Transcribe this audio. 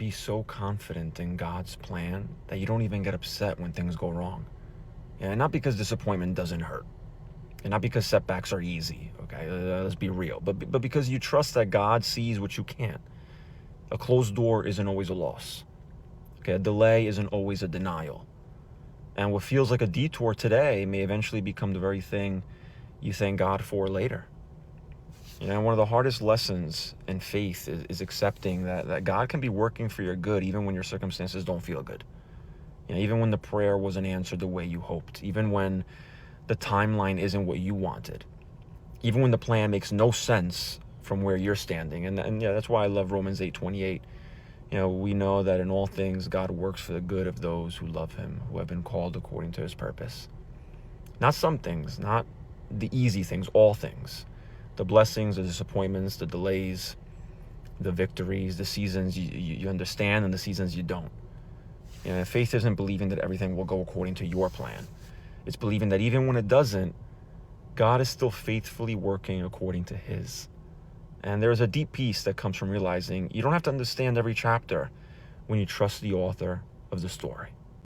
be so confident in God's plan that you don't even get upset when things go wrong. And not because disappointment doesn't hurt, and not because setbacks are easy, okay? Let's be real. But because you trust that God sees what you can't. A closed door isn't always a loss. Okay, a delay isn't always a denial. And what feels like a detour today may eventually become the very thing you thank God for later. One of the hardest lessons in faith is accepting that God can be working for your good even when your circumstances don't feel good. Even when the prayer wasn't answered the way you hoped, even when the timeline isn't what you wanted, even when the plan makes no sense from where you're standing. And yeah, that's why I love Romans 8:28. We know that in all things God works for the good of those who love him, who have been called according to his purpose. Not some things, not the easy things, all things. The blessings, the disappointments, the delays, the victories, the seasons you understand and the seasons you don't. Faith isn't believing that everything will go according to your plan. It's believing that even when it doesn't, God is still faithfully working according to his. And there's a deep peace that comes from realizing you don't have to understand every chapter when you trust the author of the story.